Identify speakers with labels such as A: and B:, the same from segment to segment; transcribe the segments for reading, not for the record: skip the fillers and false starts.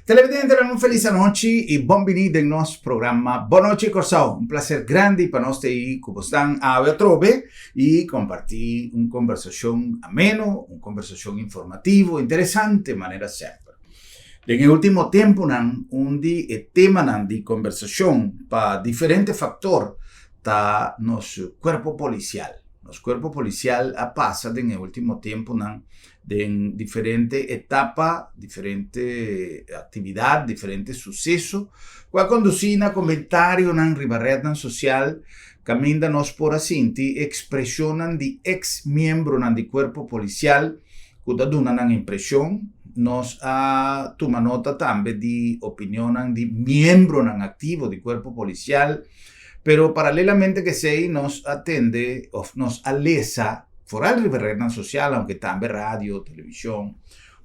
A: Televidente, uma feliz noite e bem-vindo ao nosso programa. Boa noite, Corsão. Um prazer grande para nós ter aí, como estão a trobe e compartir uma conversação ameno, uma conversação informativa, interessante, de maneira sempre. No último tempo, onde o tema de conversação para diferentes fatores está nosso corpo policial. Nosso corpo policial passa no último tempo de diferentes etapas, diferentes atividades, diferentes sucessos, que a conduzir a comentário na rede social, caminda nós por assim, expressionam de ex-membro do corpo policial, que dá uma impressão, nós toma nota também de opinião de membro ativo do corpo policial, pero paralelamente que sei, nos atende, nos alesa, fora da rede social, aunque também rádio, televisão,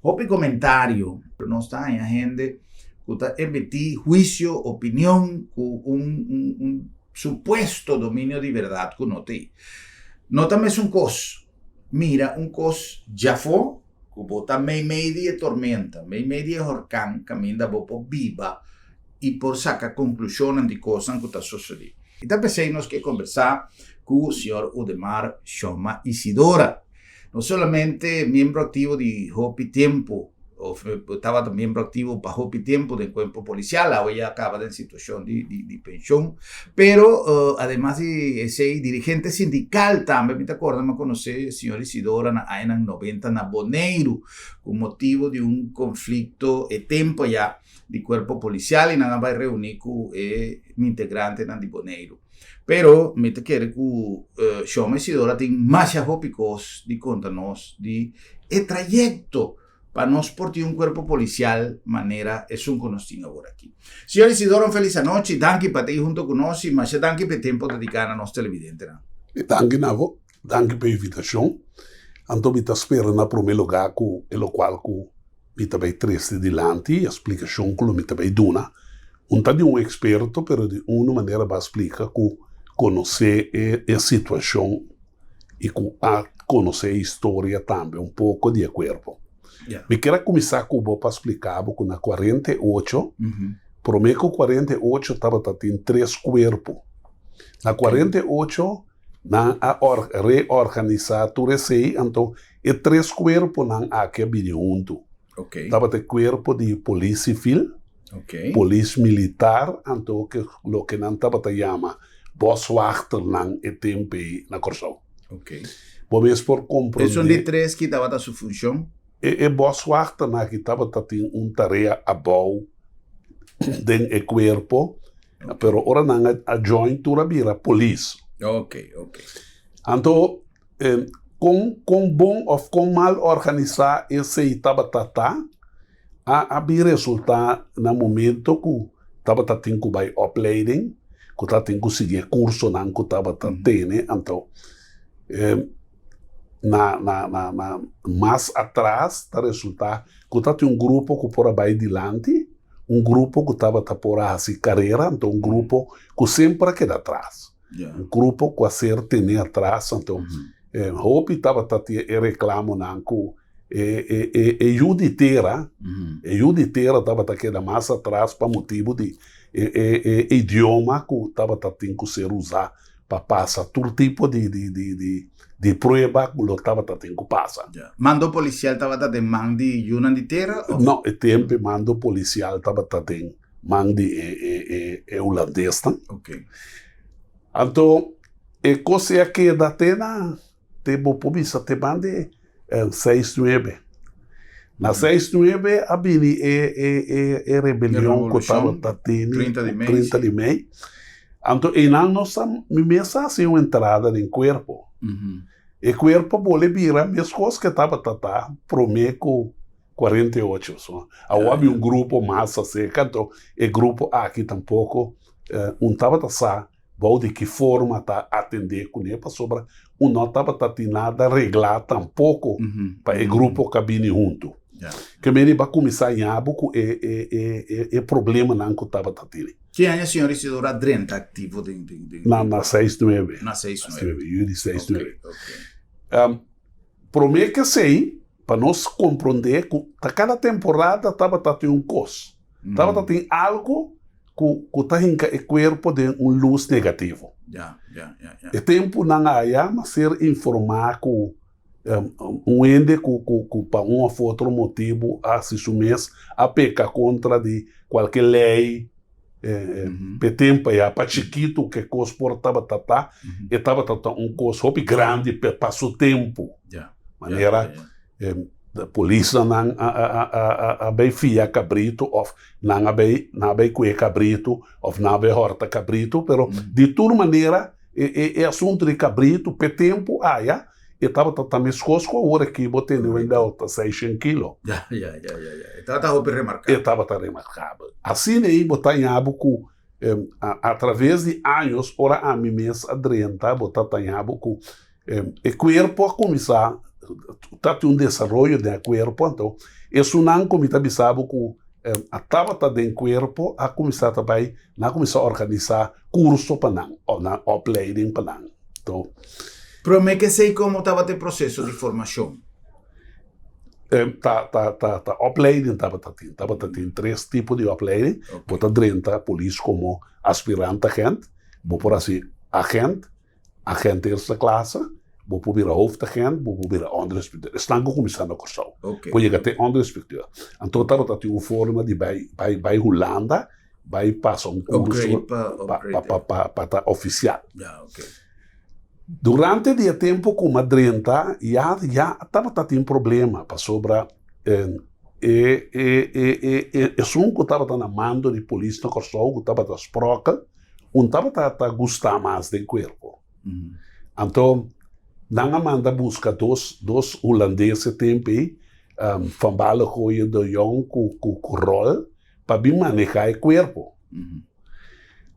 A: houve comentário, nós está em gente que está emitir juízo, opinião, com suposto domínio de verdade que não tem. Não também é coisa, mira, coisa já foi, que bota meio de tormenta, meio de huracão, caminha por viva, e por sacar conclusão de coisas que está sucedendo. Então, pensei nós que conversar com o senhor Udemar Choma Isidora, não somente membro ativo de Hopi Tempo, estava membro ativo para Hopi Tempo do corpo policial, hoje acaba em situação de pensão, pero además de ser dirigente sindical também, me acordo, me conheci o senhor Isidora na anos 90 na Bonaire, com motivo de conflito e tempo já de corpo policial e nada vai reunir com mi integrante de Bonaire. Pero me te quero que o Choma Isidora tem mais coisas de contar-nos de trajeto para nós portar corpo policial maneira é conhecido por aqui. Senhor Isidora, feliz noite, danke para estar junto conosco, mas danke pelo tempo dedicado a nós televidentes.
B: Danke, Navo, danke pela invitação. Então, me espero na primeiro lugar, o qual me também triste dilante, a explicação que me também dona. Não está de experto, mas de uma maneira para explicar que conhecer a situação e conhecer a história também, pouco de corpo.
A: Yeah.
B: Me quero começar com o para explicar, porque na 48, para mim que 48 estava tendo 3 corpos. Na 48, na reorganizar tudo isso, então, e 3 corpos não aqui viram junto. Estava o corpo de polícia civil, polícia militar, então, que o que não estava a chamar Boswachter não é tempo na Corsão. Vamos por compreender.
A: São de 3 que estava a sua função?
B: E Boswachter não que estava a ter uma tarefa a bom do corpo, mas agora não a jointura vira polícia. Então, com bom ou com mal organizar esse estava havia resultado no momento que estava tendo que opleiding, que estava tendo que seguir curso não que estava tendo, então mais atrás está resultado que estava tendo grupo que por aí adiante, grupo que estava por assim carreira, então grupo que sempre queda atrás, grupo que a ser tem atrás, então Hope estava reclamando não que juditeira estava aqui mais atrás para motivo de idioma que estava tendo que ser usado para passar todo tipo de prova que estava tendo que passar.
A: Mando policial estava tendo mão de uma de terra?
B: Não, o tempo mando policial estava tendo mão de holandês. Então, a coisa que da tena teve polícia te mande 6-9. Na 6-9 havia a rebelião que estava tendo 30 de maio. Então, e nós começamos a ser uma entrada no corpo. E o corpo pode virar a mesma coisa que estava para mim com 48. Havia grupo massa seca, então o grupo aqui tampouco não estava de que forma atender com ele, sobre não estava tendo nada a arreglar tampouco para o grupo cabine junto. Que me vai começar em abo é problema não que estava tendo.
A: Que ano o senhor Isidora Drenta ativo?
B: Na 6-9.
A: Na 6-9.
B: Yuri 6-9. Para mim que sei, para nós compreender que cada temporada estava tendo coisa. Tava tem algo que tá em o corpo de luz negativo.
A: Ya.
B: E tempo não há, mas ser informar com ende para um ou outro motivo a se sumir a pecar contra de qualquer lei. Tempo para chiquito que cos portava tata e tava cos hobby grande para o tempo. Maneira a polícia não a bem fia cabrito ou não a bem cué cabrito ou não a bem horta cabrito, pero de toda maneira é assunto de cabrito pe tempo e tava também escosco a hora que botei no alta 600 kg.
A: Ya. Tava hobby remarcável.
B: E tava remarcável. Assim aí botar em abuco através de anos, ora a mim mesmo adrenta, botar em abuco o corpo a começar tá um desenvolvimento do corpo, então isso não começa a saber que a tabata do corpo a começar também a começar a organizar curso para não ou na upgrading para não. Então,
A: pero me que sei como estava o processo de formação.
B: Upgrading tem 3 tipos de upgrading. Bota dentro polícia como aspirante agente, vou por assim agente eerste classe. Vou por vir a hoofdagent, vou por vir a onderinspecteur. Estão começando a curso. Vou chegar até onderinspecteur. Então, tem uma forma de vai Holanda, vai passar curso para oficial. Durante o tempo como adrenta, já estava tendo problema para sobre um que estava na mando de polícia no curso, que estava na esproca, estava a gostar mais do corpo. Então, não manda buscar dois holandeses tempo van balen gooien de jong com rol para bem manejar o corpo.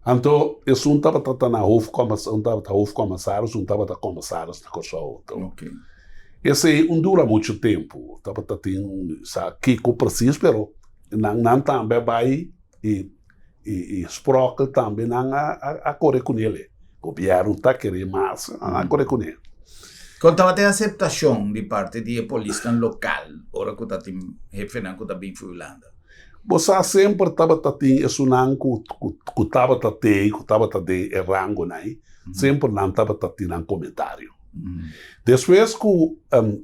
B: Então, isso estava na hoofdcommissaris, estava na comissários na corso. Esse dura muito tempo. Estava que preciso, pero não também vai e esproca também não a correr com ele. O governo está querendo mais a correr com ele.
A: Contava a aceitação de parte de polícia local, ora que está jefe não que está bem Holanda.
B: Você sempre estava tendo isso não que estava de rango né, sempre não estava tendo um comentário. Depois que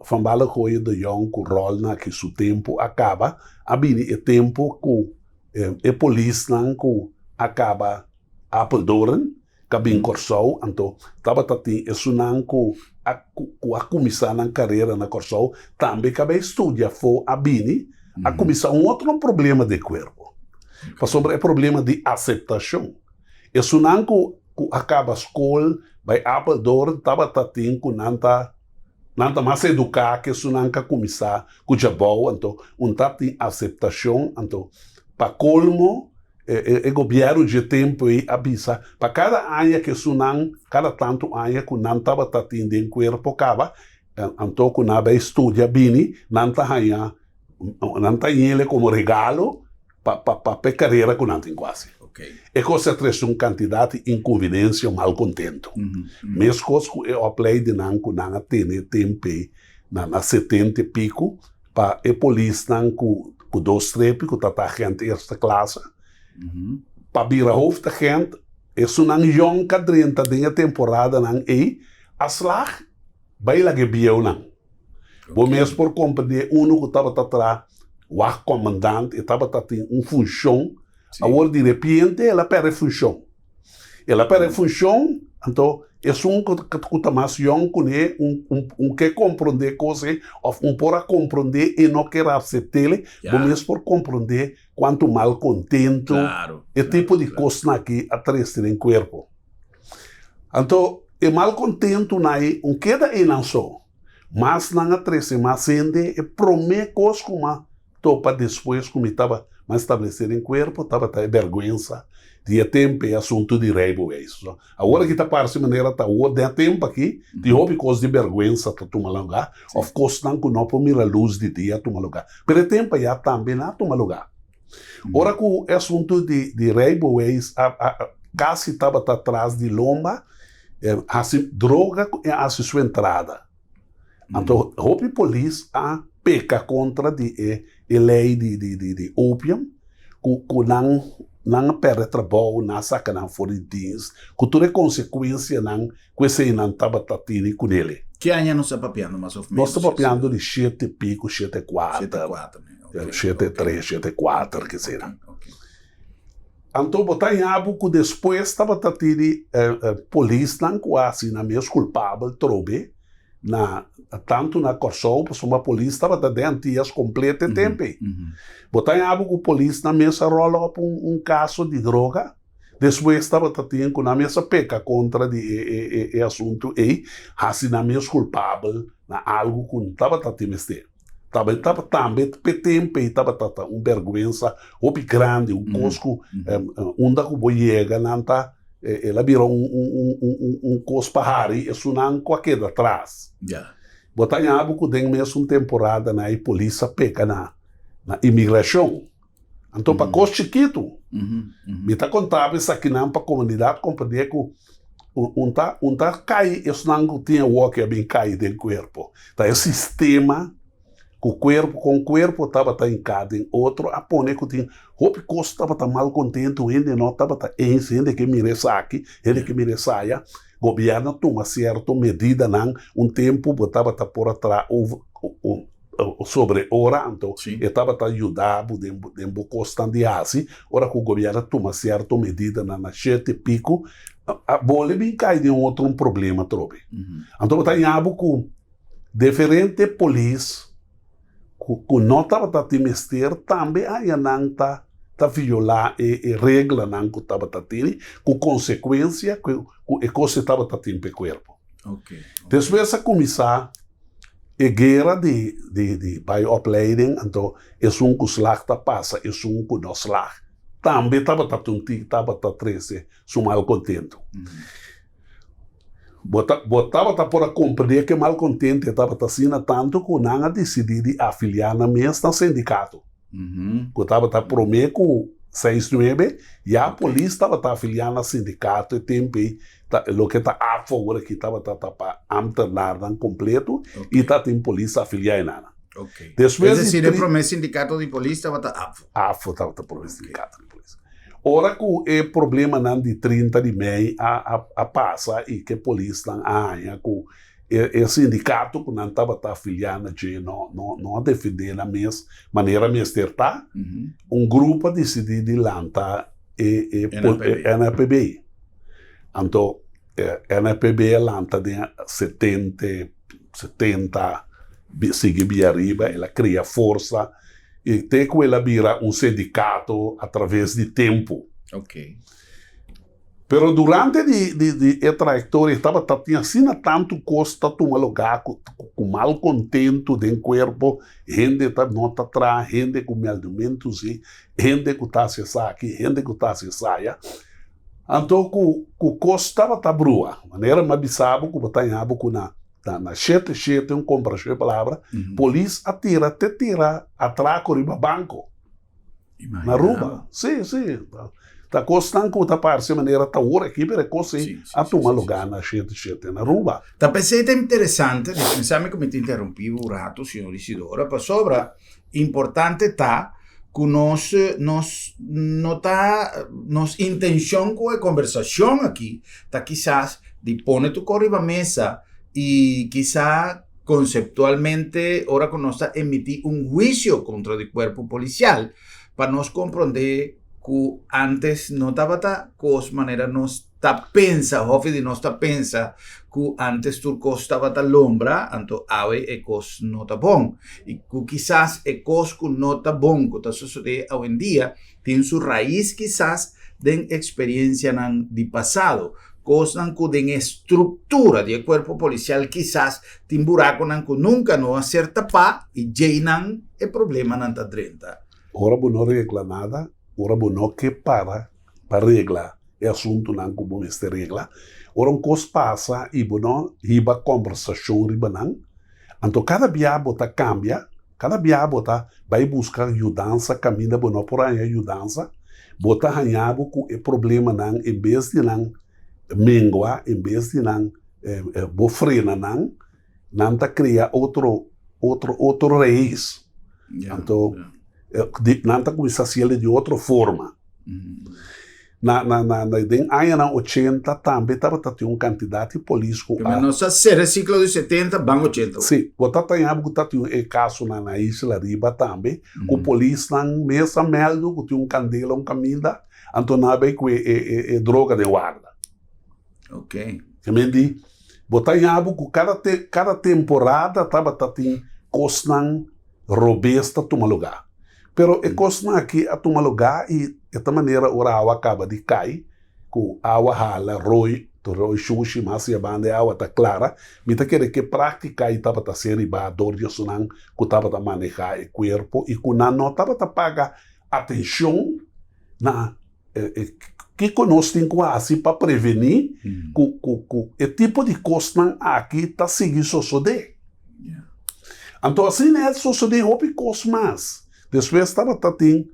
B: van balen gooien de jong que rol na que seu tempo acaba, abini o tempo que a polícia não que acaba apeldoren, que bem corso, então estava tendo isso não que a começar na carreira na corso, também que estudia foi abini a começar outro problema de corpo. Sobre o problema de aceitação. Isso não que acaba a escola, vai apeldoren, estava tendo que não mais educar, que isso não que começar com já bom, então tem aceitação, então para colmo o governo de tempo e avisa para cada ano que isso não, cada tanto ano que não estava tendo em corpo acaba, então que não vai estudar bem, não está ele como regalo para carreira que não tem quase. E coisa traz candidato inconveniência, mal contento. Mesmo coisa que eu aplei de não tem tempo na 70 e pico para a polícia não com 2 trepes que está gente eerste classe. Para vir a hoofdagent, isso não é jong kadrenta de temporada não é a slag vai lá que bieu não. Vou mesmo por compreender que estava atrás o comandante estava tendo função. Agora, de repente, ela perde função. Ela perde função, então, é que está mais jovem que compreender coisas, ou para compreender e não quer aceitar, ou mesmo por compreender quanto mal contento, e tipo de coisa aqui atrás em corpo. Então, é mal contento, não queda e não só, mas não atrás, mas sente, é promete coisa como topa depois, como estava mais estabelecido em corpo, estava vergonha, de tempo é assunto de raiva isso. Agora que está para essa maneira, está o de tempo aqui, de houve coisa de vergonha para tomar lugar, of course não que não para a luz de dia tomar lugar, mas o tempo já também não tomar lugar. Ora que o assunto de raiva quase estava atrás de lomba, droga é a sua entrada. Então, houve polícia a peca contra a lei de opium, ku nang perde trabalho na saca nang for dins, ku toda consequência nang quese nang tabatatini com ele.
A: Que ano nós está papiando mais ou menos?
B: Nós estamos papiando de 7 pico, 7,4. 7,3, 7,4, que será. Então, botar em abo que depois estava tatiri polícia não quase na mesma culpável trobe tanto na Corsol, porque uma polícia estava dentro dias completo tempo. Botar em abo que a polícia na mesa rola um caso de droga, depois estava tatendo na mesa peca contra de assunto e assim na mesma culpável na algo que não estava tatendo. Estava também tempo e estava vergonha grande, cosco onde que vou chegar não tá ela virou cos pahari isso não qualquer atrás. Botar em abo que tem mesmo temporada na polícia peca na imigração. Então para cos chiquito me tá contava isso aqui não para comunidade compreender que tá cai isso não tinha walker bem cair do corpo. Tá esse sistema com o corpo estava em cada em outro a pone que tinha roupa costa estava mal contente ele não estava ele que merece aqui ele que merece saia governo toma certa medida não tempo botava por atrás sobre hora então estava ajudando de costa de assim ora que o governo toma certa medida na 7 pico a bola bem cai de outro problema trobe então tá em abo com diferente polícia que não estava a mester também aí não tá violar a regra não que estava a ter com consequência que a coisa estava a ter no corpo. Depois a começar a guerra de opleiding, então é que o slag passa, é que não slag. Também estava a 13, sou mal contento. Botava por compreender que mal contente estava assim tanto que não decidiu afiliar na mesma sindicato. Que estava prometer com 6-9 e a polícia estava afiliando no sindicato e tempo o que está a favor que estava para alternar completo e está tem polícia afiliar nada.
A: Depois decide para o sindicato de polícia estava
B: estava para o sindicato de polícia. Ora que o problema não de 30 de meio a passa e que a polícia não aia que o sindicato que não estava afiliando não defender na mesma maneira mesmo tá grupo decidiu de lançar NPBI. Então NPBI lança de 70 sigue via arriba ela cria força e tem que ela vira sindicato através de tempo. Pero durante a trajetória tinha assim tanto custa tomar lugar com mal contento do corpo, gente não está atrás, gente com argumentos, gente que está se aqui, gente que está se saia. Então, o custo estava brua, maneira mais bizarra que está em abo na 7 compra a palavra, polícia te tira atrás com o banco. Na rua. Sim. Tá costando que tá parece maneira tá hora aqui para conseguir a tomar lugar na 7 na rua.
A: Tá pensei é interessante, pensame que me te interrompi um rato, senhor Isidora, para sobra importante tá que nós intenção com a conversação aqui, tá quizás de pôr tu corriba mesa y quizá conceptualmente ahora que nos emitir un juicio contra el cuerpo policial para nos comprender que antes no estaba cos manera nos ta pensa hofi de nos ta pensa que antes tu estaba ta lombra anto ave e cos no ta bon y que quizás e cos que no ta bon que ta sucede hoy en día tiene su raíz quizás de experiencia de pasado. Cosas que den estructura del cuerpo policial quizás tin buraco que nunca no hacer tapar y llenan el problema nanta 30.
B: Ahora no regla nada, ahora no que para regla el asunto nan como esta regla. Ahora un cos pasa y bueno riba conversación riba nan. Então cada dia bota cambia, cada dia bota vai buscar ajudança, caminha bueno por aí ajudança, bota hanhabo com o problema nan em vez de nan mengua em vez de não bofrena não tá cria outro raiz então nanta começa a ser de outra forma. Na anos 80 também estava tendo uma quantidade de polícia.
A: Mas não só ser século de 70, bang 80.
B: Sim, você tem um caso na Isla Riba também, com polícia na mesa meldo, que tem um candela, um camisa, então nabe com droga de guarda.
A: Ok.
B: Entendi? Você tem cada temporada estava tendo coisa robusta toma lugar. Pero é coisa aqui a toma lugar e esta maneira a água acaba de cair, com água rala, roi xuxi, mas a banda água está clara, me tá querendo que praticar e estava a ser ribador de sonang, que estava a manejar o corpo e que não estava a pagar atenção na que nós temos assim para prevenir que o tipo de coisa aqui está seguindo suceder. Então assim é suceder houve coisas mais. Depois estava tendo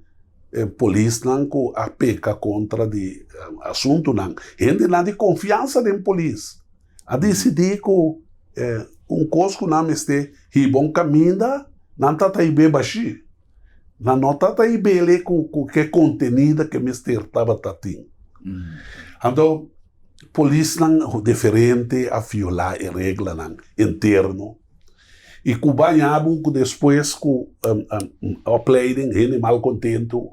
B: polícia que a peca contra de assunto não. Gente não de confiança em polícia. A decidir que coisa que não este bom caminho não está aí bem baixo. Não está aí bem com que contenido que mister estava tendo. Então polícia não diferente a violar a regra não interno. E que banhava que depois que o playing, ele mal contento,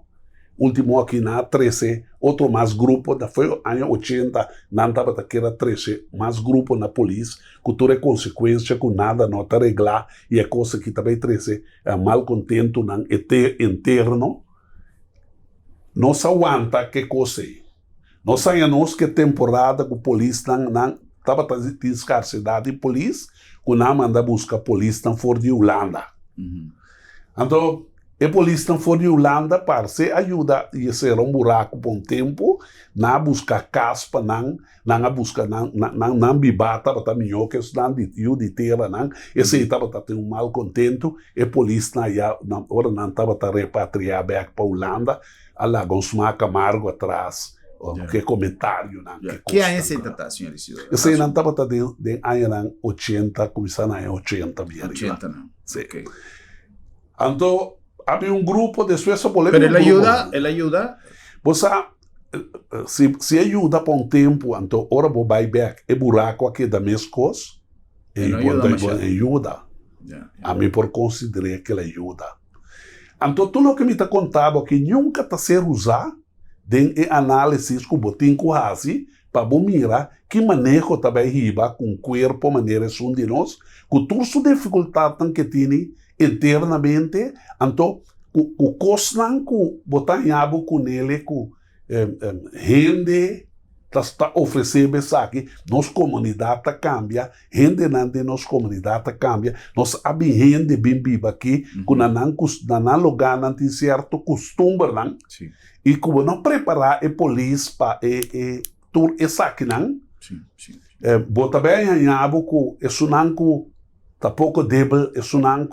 B: último aqui na 13, outro mais grupo, da foi ano 80, não estava daquela 13, mais grupo na polícia, que toda é consequência, que nada não está reglar, e a coisa que também 13, mal contento não interno, não se aguanta que coisa é. Não sabemos que temporada que a polícia não estava tendo escassidade de polícia, que não manda buscar polícia fora de Holanda. Então, a polícia fora de Holanda para se ajuda a ser um buraco por um tempo, não buscar caspa, não buscar, não bibata, para melhor que isso não de terra, não. Esse estava tendo um mal contento, a polícia na hora não estava repatriar back para Holanda, a Lagosma Camargo atrás. Que comentário, não?
A: Que ano você está, senhor Isidoro?
B: Esse não estava de ano 80, começando em 80,
A: 80, não.
B: Sim. Okay. Então, havia um grupo, depois a polêmica.
A: Pero ele ajuda?
B: Você, se ajuda por um tempo, então, ora vou vai back, é buraco aqui da mesma coisa, e ajuda. A mim, por considerar que ele ajuda. Então, tudo o que me está contando, que nunca está sendo usado, tem análise que você tem que fazer para mirar que manejo também riba com o corpo, maneira de nós, com toda a dificuldade que tem internamente, então, o coisa que você tem com ele, que rende, está oferecendo aqui, nossa comunidade cambia, rende de nossa comunidade cambia, nós abrimos rende bem viva aqui, que não lugar não tem certo costume, não?
A: Sim.
B: E como não preparar a polícia para tudo isso aqui, não?
A: Sim.
B: Vou também ganhar que isso não está pouco débil, isso não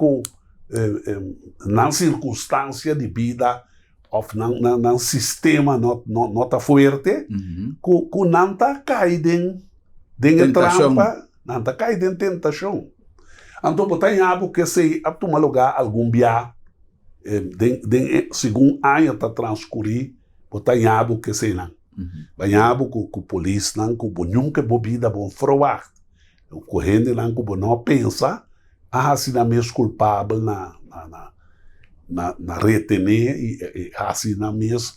B: na circunstância de vida, ou não sistema não está forte, que não está caído em trampa, não está caído em tentação. Então, vou ganhar que se a tomar lugar algum dia, segundo ano está transcorrido, botar em que sei não. Banhabo que a polícia não, que nunca bebida bom froar. O corrente não, que não pensa, assim na mesmo culpável na retener e assim na mesmo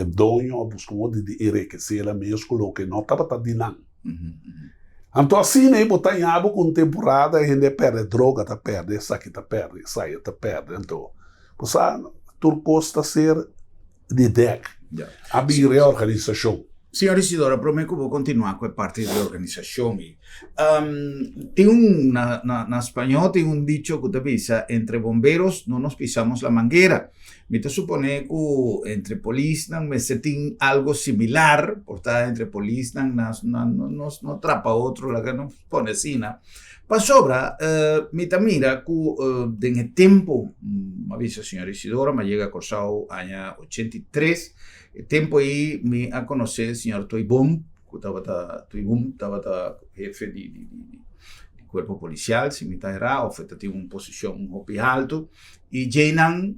B: dono, buscando de enriquecer a mesmo, o que não estava dinâmico. Então assim, né, botar em com temporada, a gente perde droga, tá perde, isso aqui tá perde, isso aí tá perde, então. Você, tudo custa ser de deck. Abrir reorganização.
A: Senhor Isidoro, prometo que vou continuar com a parte de organização. Tem na espanhol tem dicho que te dice, entre bomberos no nos pisamos la manguera. Me te supone que entre polícia me tem algo similar, portanto, entre polícia no atrapa outro, la que nos pone assim, né? Para sobra, me mira que en el tiempo, me avisa senhor Isidoro, me llega a Corsao año 83, el tiempo ahí me ha conocido el señor Toibum, que estaba jefe de cuerpo policial, si me era, o fue una posición muy alto, y llenan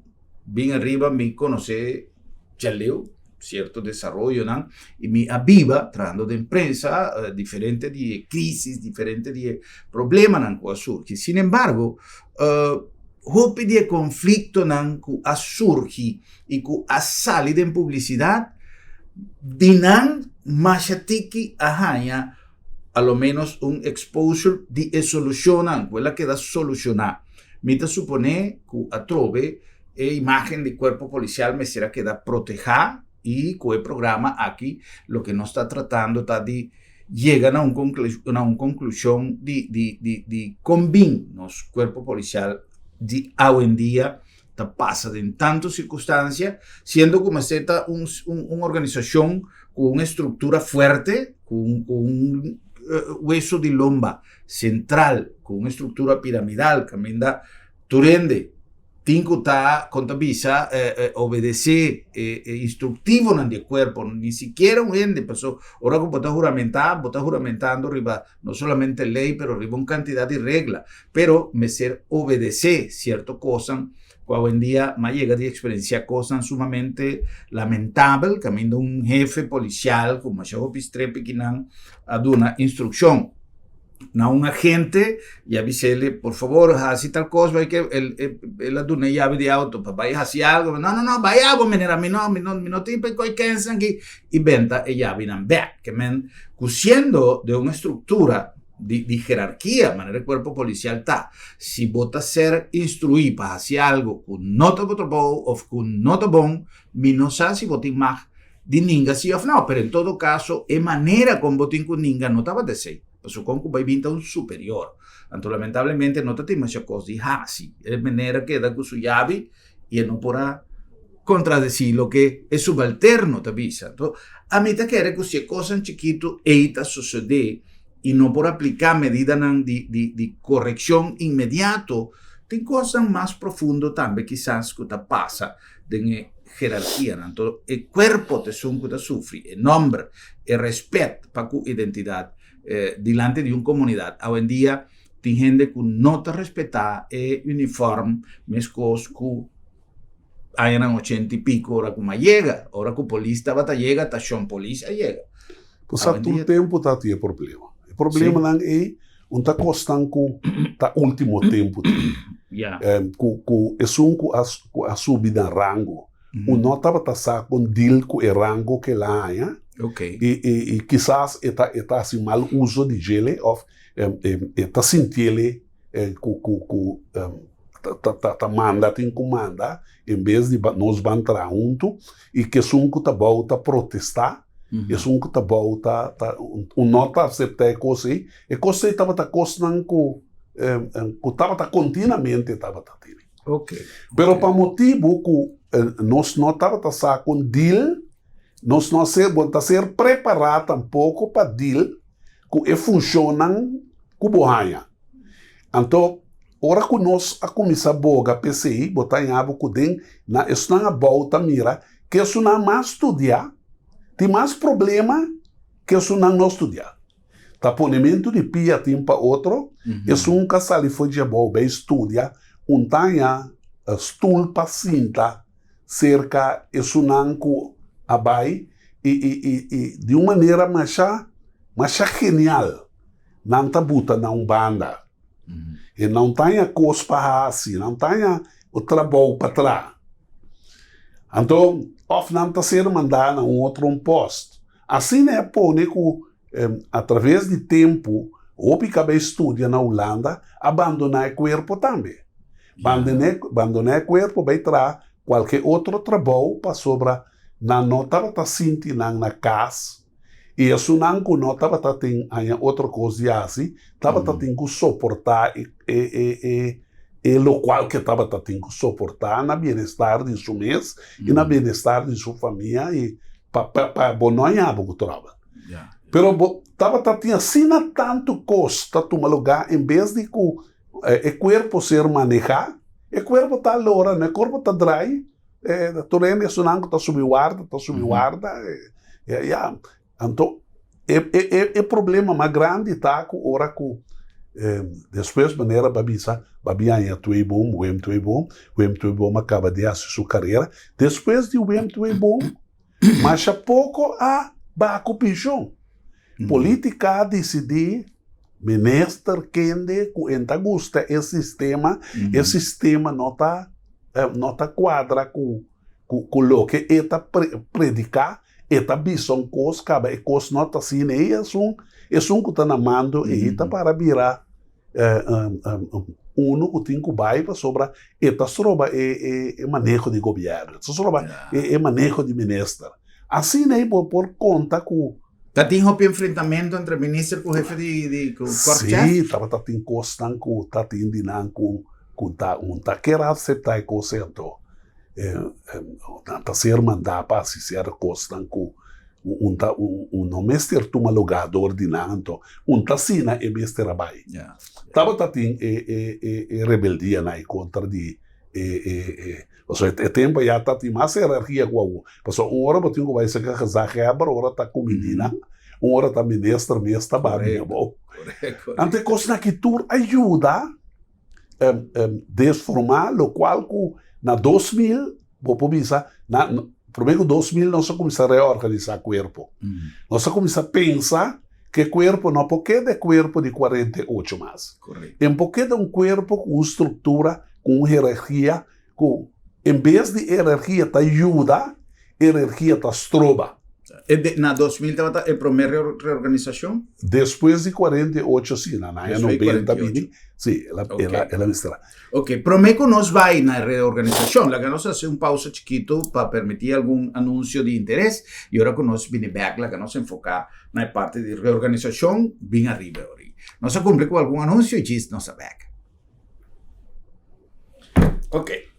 A: bien arriba, me conoce, ya leo cierto desarrollo, ¿no? Y me aviva, trabajando de empresa, diferente de crisis, diferente de problemas, ¿no? Que surge. Sin embargo, hope de conflicto, ¿no? Que surge y que sale en publicidad, dinan machatiki ahaya, a lo menos un exposure de solucionan, quella que da solucionar. Mita supone que a trove imagen de cuerpo policial me será que da proteger y que el programa aquí lo que nos está tratando está de llegar a una conclusión de combin nos cuerpo policial de hoy en día pasa en tantas circunstancias, siendo como esta una organización con una estructura fuerte, con un hueso de lomba central, con una estructura piramidal, que amenda turende, tinco está contabiliza, obedecer, instructivo en el cuerpo, ni siquiera un ende pasó, ahora como está juramentando arriba, no solamente ley, pero arriba una cantidad de reglas, pero me ser obedecer ciertas cosas, hoy en día me llega de experiencia cosas sumamente lamentables, camino un jefe policial, como Chavo Pistrepe, que no ha dado una instrucción a un agente y avísele, por favor, así tal cosa, hay que él ha dado una llave de auto, para vaya a hacer algo, no, vaya, a mí no tipo que cansan aquí, y venta, y llave, que men, siendo de una estructura de jerarquía, manera el cuerpo policial está. Si vota ser instruido para hacer algo que no te voto o que no te bon, mi no sé si votin más de ninga sí o no, pero en todo caso, es manera con votin con ninga no estaba de ser. Pues supongo que va a vinta un superior. Entonces, lamentablemente, no te timas a cosas de así. Es manera que da con su llave y no podrá contradecir lo que es subalterno, te avisa. Entonces, a mí te quiere que si cosas chiquito, eita sucede y no por aplicar medidas de corrección inmediato, tem cosas más profundas también quizás que te pasa de jerarquía. Entonces, el cuerpo te sufre, el nombre, el respeto para tu identidad delante de una comunidad. Hoy en día, hay gente que no te respeta el uniforme, mis cosas que hay en 80 y pico, ahora que llega, ahora que polícia llega, está son polícia llega.
B: Pues há todo tempo está a ter problema. O problema não é onde está costando tá último tempo. Com a subida de rango. O não estava tá com deal com o rango que lá é. E quizás está assim mal uso de gele ou está sentindo tá manda tem comanda em vez de nós bantar junto e que sunco tá volta protestar. E sunco tá volta o nota aceitar coisa e coisa estava tá costando que estava tá continuamente estava tá tendo. Pero para motivo que nós não estava tá com deal, nós não ser preparado tampouco para deal que funcionam com bohanha. Então, ora que nós a começar a boga PCI, botar em abo que den na estão a volta mira que isso não mais estudar. Tem mais problema que isso não estudar. Taponimento de pia tem para outro, isso nunca sali foi de boa, bem estudia, tanha estulpa cinta cerca isso não com abai e de uma maneira mais genial, não tá buta na banda. E não tenha coisa para assim, não tenha o trabalho para trás. Então, of não está sendo mandado a outro posto. Assim é por que, através de tempo, o que acaba estudia na Holanda, abandonar o corpo também. Abandonar o corpo vai trazer qualquer outro trabalho para sobrar na nota está sentindo na casa. E isso não estava tendo outra coisa assim, estava tendo que suportar o qual que estava tendo que suportar na bem-estar de seu mês e na bem-estar de sua família e para bononhar o trabalho. Pero estava tendo assim tanto custo tomar lugar em vez de que o corpo ser manejar, o corpo está lora, o corpo está dry, tu rende isso não está subindo guarda, então, o problema mais grande está com ora que Depois, maneira, Babianha Tuibum, o M2 acaba de assistir sua carreira. Depois de o M2, mas a pouco a Baco Pichon. Política decidir, ministro, quem gusta esse sistema não tá quadra com o que está predicar, está visão cos, acaba, e cos não está assim, é que está na mando, e está para virar que tem que vai sobre esta soba é manejo de governo, esta soba é manejo de ministro. Assim, por conta com
A: tem um enfrentamento entre o ministro e o chefe de corte?
B: Sim, está tem costan com está tem dinan com quer aceitar o certo. Tá ser mandar para se ser costan com não mestre toma lugar do ordinando, sina e mestre trabalho. Tá tem rebeldia na contra de tempo já tá tem mais hierarquia com o. Passou hora botinho que vai ser que hora tá com menina, hora tá ministro babi, bom. Ante coisa que tu ajuda desformar o qual na 2000, vou publicar na primeiro 2000 nós começamos a reorganizar o corpo. Nós começamos a pensar que o corpo não pode de corpo de 48 mais. É porque de corpo com estrutura, com hierarquia, em vez de hierarquia te ajuda, hierarquia te estroba.
A: Na 2000 estava a primeira reorganização?
B: Depois de 48, sim, na 90, sim, ela mistura.
A: Ok, prometo nós vai na reorganização, lá que nós fazemos pausa chiquito para permitir algum anúncio de interesse, e agora que nós vamos back, lá que nós enfocar na parte de reorganização, bem arriba. Nós cumprimos com algum anúncio e diz nossa back. Ok.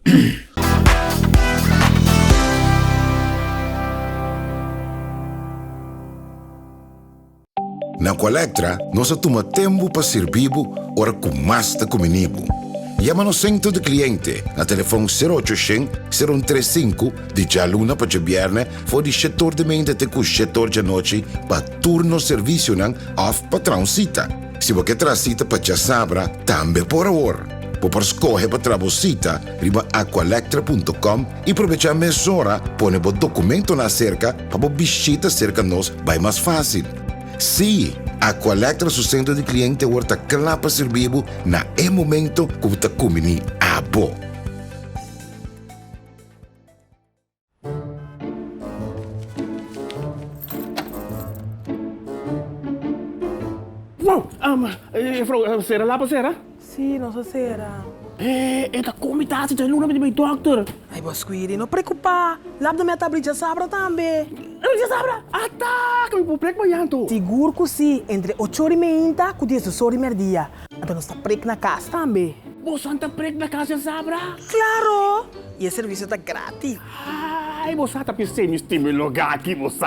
C: Na Colectra, nós toma tempo para servir ora com mais da comunibo. Llama no centro de cliente na telefone 0800-035 de jaluna para viernes for de setor de mente até com setor de noite para turno serviço não off patrão cita. Se você traz cita para já sabra, também por hora. Por escolher para trabalhar, riba aqualectra.com e aproveitar a mesura, põe o documento na cerca para visita cerca nós vai mais fácil. Sim, a Colectra su centro de cliente orta clapa servibo na momento que você comini a bo.
D: Wow, será lá para será?
E: Sim, nossa será.
D: Esta comitação de luna de doctor.
E: Ai, Bosquiri, não preocupa. Lá da minha tablita sabra também.
D: Já sabra? Tá, que me preocupa com yanto.
E: Seguro que sim, entre 8h30 e 10h30. Então nós está preso na casa também.
D: Você está preso na casa, sabra?
E: Claro! E o serviço está grátis.
D: Ai, você está pensando em lugar aqui, você.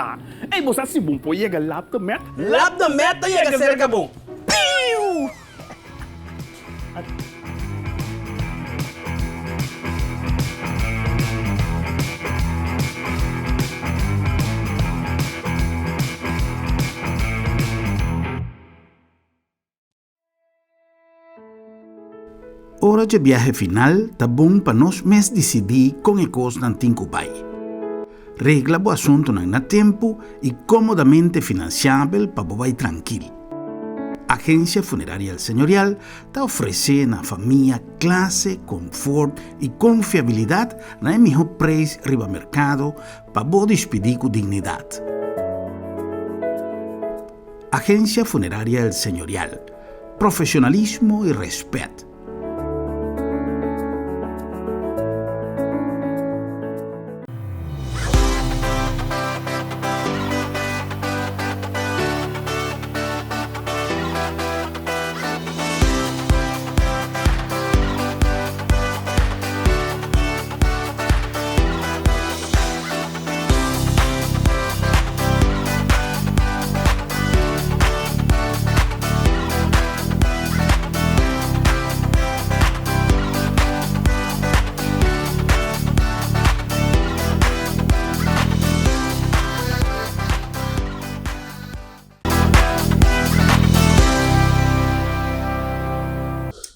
D: Ei, você se bom pode chegar lá da meta.
E: Lá da meta chega cerca bom. Piu!
A: Hora de viaje final, tá bom para nós mesmos decidir com a coisa não tem que vai. Regla o assunto na tempo e comodamente financiável para vai tranquilo. Agência Funerária Senhorial está oferecendo à família classe, conforto e confiabilidade na melhor preço riba mercado para você despedir com dignidade. Agência Funerária Senhorial. Profissionalismo e respeito.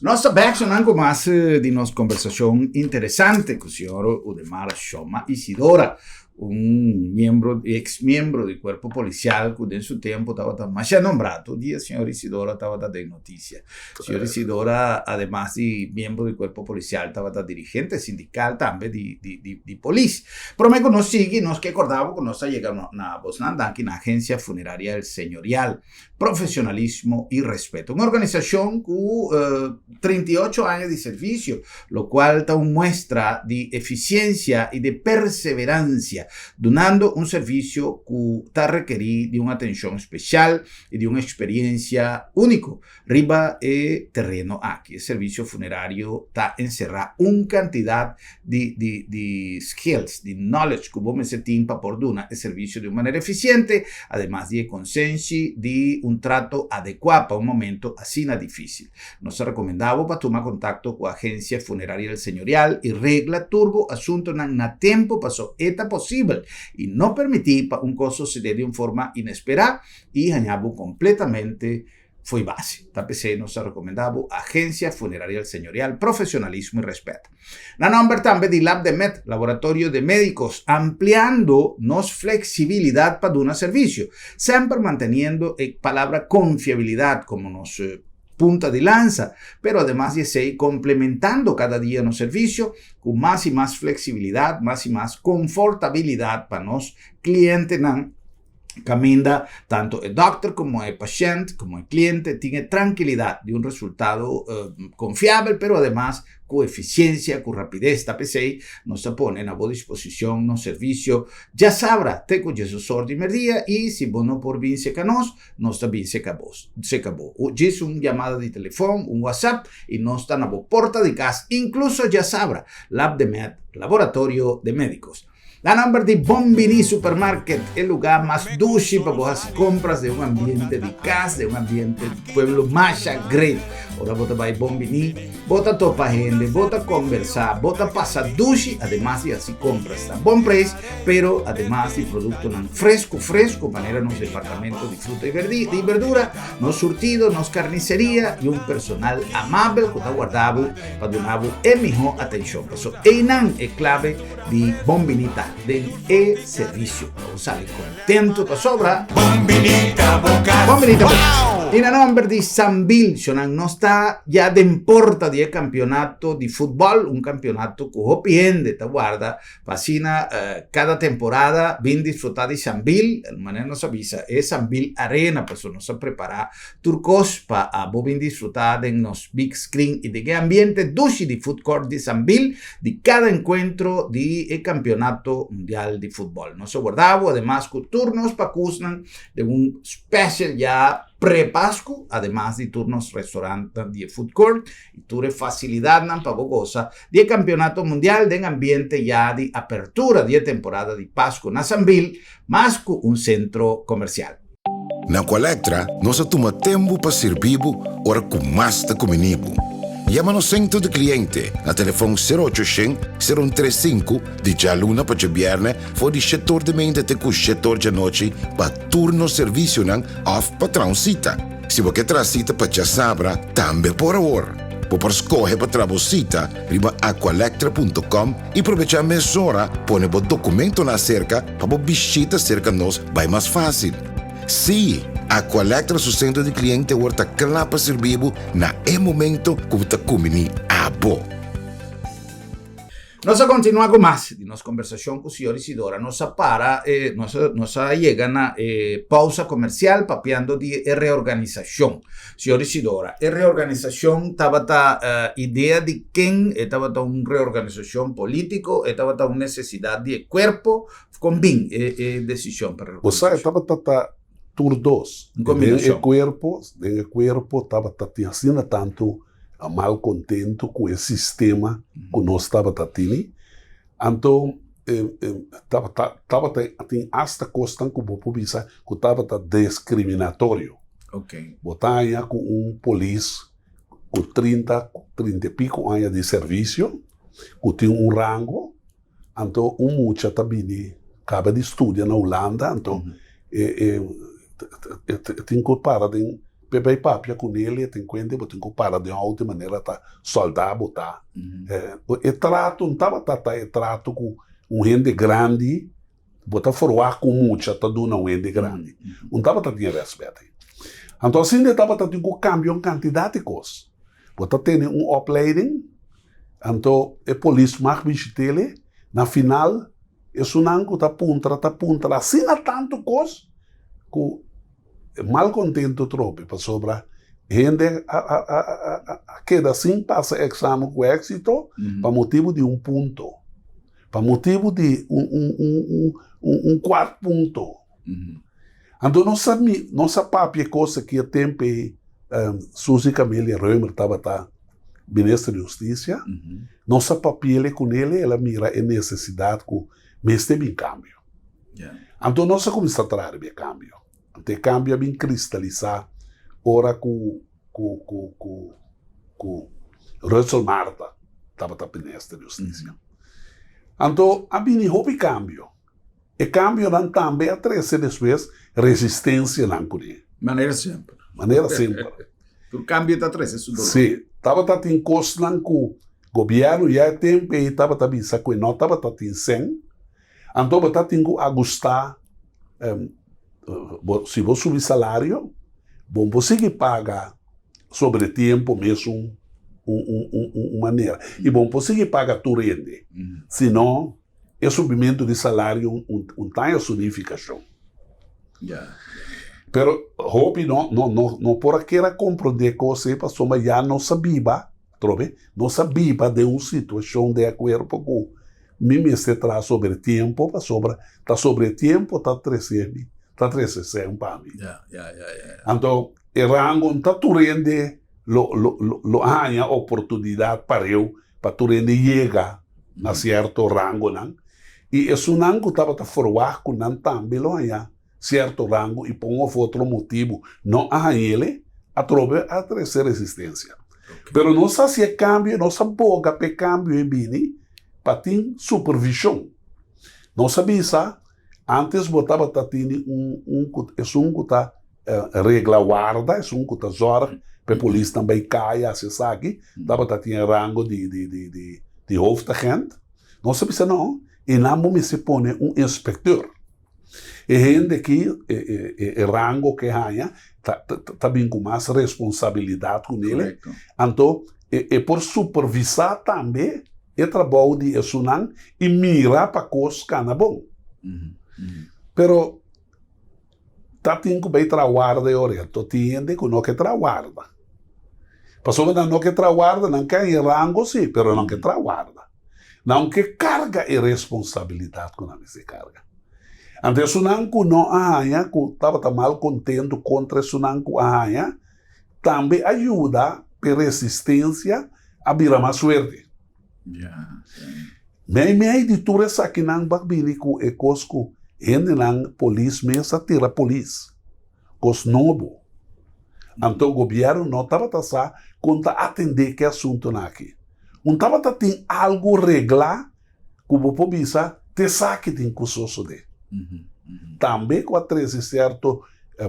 A: Nossa back anche mais di nostra conversazione interessante con il signor Udemar Shoma Isidora, un ex miembro del cuerpo policial que en su tiempo estaba más nombrado. Hoy el señor Isidora estaba de noticia. El señor Isidora, además de miembro del cuerpo policial, estaba dirigente sindical también de policía. Pero me conocí y nos que acordaba que nos llegado a Bosnanda, en la agencia funeraria del señorial, profesionalismo y respeto. Una organización con 38 años de servicio, lo cual da una muestra de eficiencia y de perseverancia, donando un servicio que está requerido de una atención especial y de una experiencia única. Riba el terreno aquí, el servicio funerario está encerrado una cantidad de skills, de knowledge que vos se timpa por donar el servicio de una manera eficiente, además de consenso, de un trato adecuado para un momento así difícil. Nos recomendaba para tomar contacto con la agencia funeraria del señorial y regla turbo asunto na tiempo pasó esta posible y no permitir para un coso se dé de una forma inesperada y añado completamente fue base. TPC nos recomendaba agencia funeraria del señorial, profesionalismo y respeto. La nombre también de Lab de Med, laboratorio de médicos, ampliando nos flexibilidad para dar un servicio, siempre manteniendo la palabra confiabilidad como nos punta de lanza, pero además de seguir complementando cada día nuestro servicio con más y más flexibilidad, más y más confortabilidad para los clientes. Camina tanto el doctor como el paciente, como el cliente, tiene tranquilidad de un resultado confiable, pero además con eficiencia, con rapidez. TPC nos pone a buena disposición nos servicio. Ya sabrá, te con Jesús orden día y si vos no por bien se canos, nos también se acabó. Es una llamada de teléfono, un WhatsApp y nos están a vos porta de casa. Incluso ya sabrá, Lab de Med, laboratorio de médicos. La nombre de Bombini Supermarket, el lugar más dulce para las compras de un ambiente de casa, de un ambiente de pueblo más great. Ahora vota vai Bombini, vota topa gente, vota conversar, vota pasar dulce, además de así compras a buen precio, pero además de producto fresco, manera nos departamento de fruta y verdura, nos surtido, nos carnicería y un personal amable que está guardado para donar mejor atención. Eso es clave de Bombinita. Del servicio. Sale contento para sobra. Bombinita Boca. En el nombre de Sambil, no está ya de importa de campeonato de fútbol, un campeonato que opiende, te guarda, fascina cada temporada, bien disfrutar de Sambil, de manera nos avisa, es Sambil Arena, pues nos prepara turcos para bien disfrutar de los big screen y de qué ambiente dulce de food court de Sambil, de cada encuentro de campeonato mundial de fútbol. Nos guardamos además con turnos para Cusnan de un special ya pre-Pascu, además de turnos restaurantes de food court y tuve facilidad para goza de campeonato mundial de ambiente ya de apertura de temporada de Pascu na Sambil, más que un centro comercial.
C: Na Colectra, nós toma tempo para servir ora com mais da comunibo. Llama no centro de cliente a telefone 0800-035 di già luna per viernes for di settor de mente te cu settor de noche pa turno servizio nan off patrão cita. Se você tra cita pa già sabra, tambe por ora. Per scoge pa travo cita, riba aqualectra.com e aprovechar mesora, pone bo documento na cerca pa bo visita cerca nos vai mais fácil. Sim, Aqualectra su centro di cliente vuelta clapa servivo na momento que ta comini abo.
A: Nos continúa con más de nuestra conversación con el señor Isidora. Nos llega a pausa comercial papiando de reorganización. Señor Isidora, reorganización estaba idea de quién, estaba una reorganización político, estaba una necesidad de cuerpo con bien decisión para
B: reorganización. O sea, estaba tur dos. El cuerpo estaba haciendo tanto mal contento com o sistema que nós estava tendo. Então, tem hasta questão que vou pensar que estava discriminatório.
A: Ok.
B: Botar com polícia com 30 e pico anos de serviço, que tem rango. Então, mucha também acaba de estudar na Holanda. Então, tem que parar Pepe papia com ele, tem quente, botem com para de uma outra maneira, tá soldar, botar. E trato, não estava trato com gente grande, botar forward com muita, tá dando um gente grande. Não estava tendo respeito. Então, assim, estava tendo cambio em quantidade de coisas. Botar tem opleiding, então, a polícia mais visitele, na final, é sunanco tá punta, assim há tanto coisa, que mal contento trope, para sobra, gente queda assim, passa exame com êxito, para motivo de ponto, para motivo de quarto ponto. Então, nossa papia coisa que a tempo, Suzy Camille Römer estava ministro de Justiça, nossa papel com ele, ela mira a necessidade que mês tem cambio. Então, nós começamos a trazer o cambio. Então, o cambio é bem cristalizado, ora com Russell Marta, estava ministro de Justiça. Então, há bem houve cambio. E cambio não também atrás depois resistência não com ele.
A: Maneira simples. O cambio está atrás, isso dólar.
B: Sim. Estava em costa com o governo, já tempo, e estava também, sabe, não estava em 100. Então, estava a gostar, se você subir salário, bom, você que paga sobre tempo mesmo uma maneira. E bom, você que paga tu rende. Senão, o subimento de salário não tem a significação. Pero, hope não por aquela compreender coisa, mas já não sabia, trobe? Não sabia de uma situação de acordo com mim se traz sobre tempo, tá sobre tempo, tá 360 para mim. Então, o rango tá tu rende lo há oportunidade para eu, para tu rende chega a certo rango, não? E esse rango estava forward com não também lo há certo rango e por outro motivo não há ele a trobe a trazer resistência. Pero não se se cambio, não se boga pe cambio e bini para ter supervisão. Não sabia, antes botava tatini que tá regla guarda, que tá zora, pe polícia também caia, se sabe, dava tatini rango de hoofdagent. Não sabia não, e não me se põe inspetor. E gente que o rango que ganha está bem com mais responsabilidade com ele. Então, por supervisar também o trabalho de Esunan e mirar para coisas que não bom. Pero, está tem que bem trabalhar de hora. Então, tem gente que não quer trabalhar. Passou que não quer trabalhar, não quer ir rango, sim, pero não quer trabalhar. Não quer carga e responsabilidade com não se carga. Então, Sunanco não ahanha, que estava mal contente contra Sunanco ahanha, também ajuda a resistência a virar mais suerte. Mas de tudo isso aqui não vai com e cosco, gente não polícia mesmo tira polícia, cos novo. Então o governo não estava a conta atender que assunto aqui. Não estava a ter algo reglar que o povo bisa te saque de incurso de. Também com a treze certo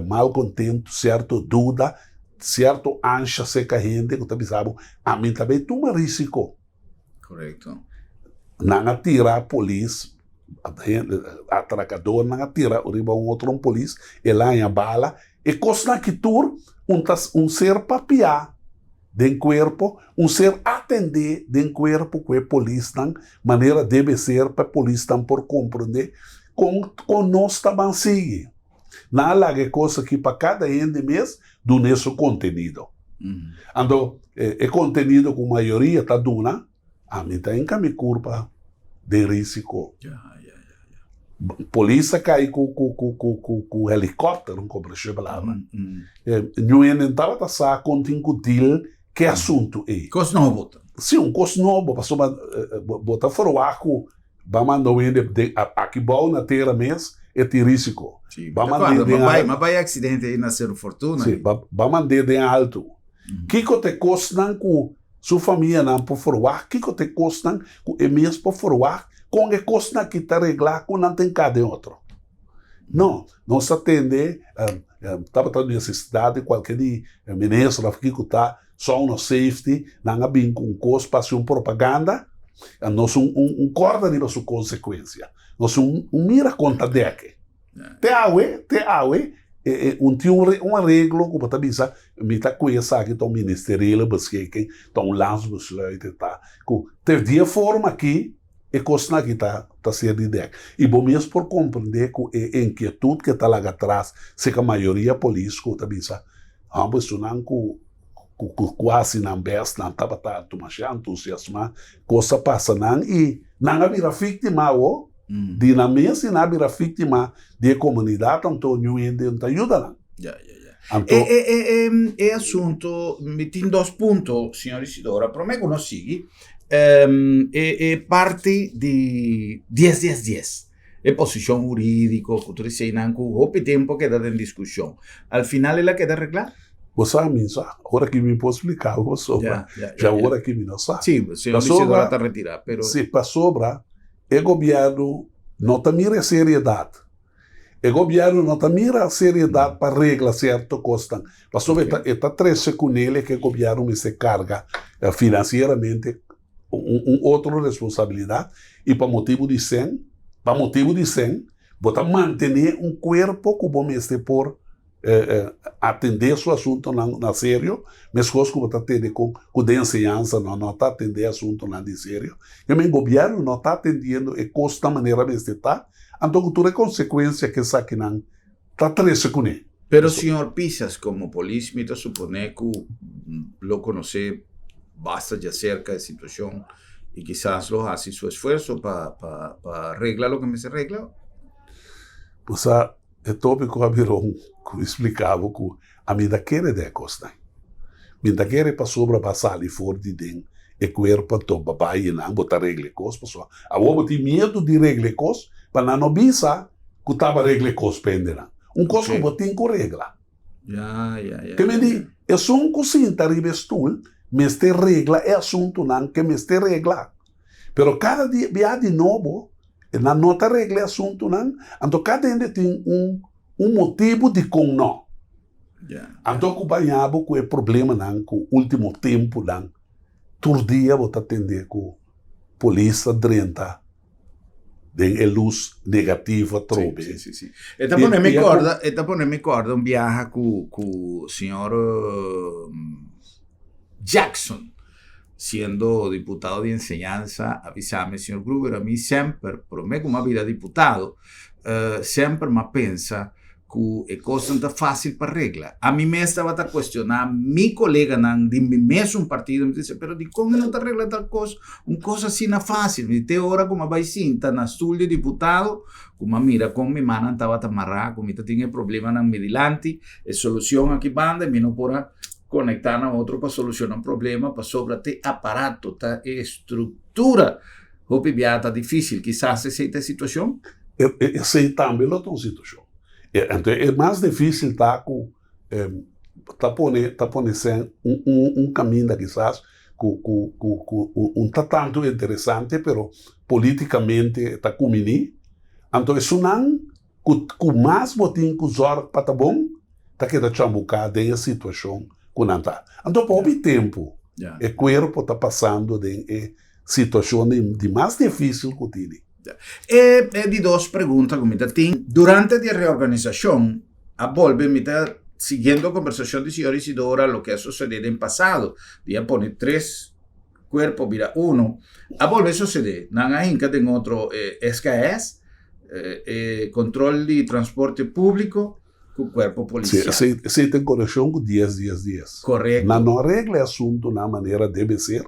B: mal contento, certo dúvida, certo ansia seca gente que também sabe, a mim também toma risco.
A: Correto.
B: Não atira a polícia, atracador, não atira outro polícia, e lá em a bala, e costa que tur ser papiar de corpo, ser atender de corpo que a polícia, maneira deve ser para a polícia por compreender com nós também sigue. Não há coisa que para cada ende mês do nosso conteúdo. Então, o conteúdo com a maioria está dando, a mim está em caminho curva de risco. Polícia cai com helicóptero, como se chama. Não estava a contar que assunto é.
A: Coisa não bota.
B: Sim, coisa novo, passou botar fora o arco. Vamos andar aqui bom na terra mesmo, é risco.
A: Mas vai acidente aí nascer fortuna.
B: Sim, vamos andar de alto. Que te custa com sua família não por forward, que te custa com é mesmo por forward, com a custa que te arreglar com não tem cada outro. Não, nós atende, estava a necessidade, qualquer ministro aqui que está só no safety, não há bem com coisa para uma propaganda, nós corda de sua consequência, nós mira conta dele. Te awe, um arreglo, como está dizendo, me está conhecendo aqui, então ministerial, beschikken, então landsbesluiten, tá, ter de forma aqui, e coisa aqui está ser de ideia. E bom mesmo por compreender que a inquietude que está lá atrás, se que a maioria política está dizendo, ambos não quase não best, não estava tanto mais entusiasmado, coisa passa não, e não havia vítima, de na mesa e não havia vítima de comunidade, então não ajuda não.
A: Então, assunto, me tem 2 pontos, signor Isidora, para me conosci, é parte de 10-10-10. É posição jurídica, que tu disse, não, o tempo que dá em discussão. Al final, ela queda arreglar?
B: Você sabe, agora que me pode explicar, já agora que me não sabe.
A: Sim, o senhor Isidora está retirado. Pero...
B: Se para sobra, o governo não tem mira seriedade. O governo não tem mira seriedade para regras certas costas. Para sobra, está 13 com ele que o governo se carga financeiramente outra responsabilidade e para motivo de 100, botar manter corpo que bom este por atender seu assunto na sério, mas coisas que botar atender com de ensinança não está atender assunto na de sério. E o governo não está atendendo e custa maneira de estar, então tudo é consequência que essa aqui não está 13 com ele.
A: Pero senhor Pisas, como polícia, me supone que lo conoce basta de acerca de situación y quizás lo hace su esfuerzo para arreglar lo que me se arregla.
B: Pues el tópico abriron que explicava que a minha daquele de costa. Minha daquele para sobre passar e for de den e corpo to babai e não botar regle cos pessoal. A vou ter medo de regle cos para não bisa que tava regle cos pendera. Cos que botin com regla. Que me di, é só cozinha arriba stool. Mas te regla é assunto não que me te regla. Pero cada dia via de novo, na nota regla é assunto não, então cada um tem motivo de com não. Então acompanhava com o problema não, com o último tempo não, todo dia vou atender com polícia drenta, de luz negativa trobe.
A: Sim. Então me recorda viaje com o senhor Jackson, siendo diputado de enseñanza, avísame, señor Gruber, a mí siempre, por mí como vida diputado, siempre me pensa que es cosa tan fácil para regla. A mí me estaba a cuestionar, mi colega de mi mesmo partido me dice, pero de cómo no te arregla tal cosa, cosa así no fácil. Me dice, ahora como vai cinta na estudio de diputado, como mira, con mi mano estaba amarrada, como tiene problema en mi delante, solución aquí banda, y no por conectar a outro para solucionar um problema, para sobre ter aparato, ter estrutura. O PBA está difícil, quizás essa situação?
B: Essa também é outra situação. Então, é mais difícil estar com caminho quizás com tanto interessante, pero politicamente está comigo. Então, isso não com mais botim que usar para tá bom, tá que tá chambucado em situação. Então, por um tempo, o corpo está passando de situação de mais difícil que tem.
A: É de 2 perguntas que me tem. Durante a reorganização, a volve me está seguindo a conversação do senhor Isidora, o que ha sucedido em passado. Dia poner 3 corpos, vira 1. A volve suceder. Não há ainda tem outro SKS, controle de transporte público, com o corpo policial.
B: Sim, tem conexão com 10.
A: Correto.
B: Não arregla o assunto na maneira deve ser.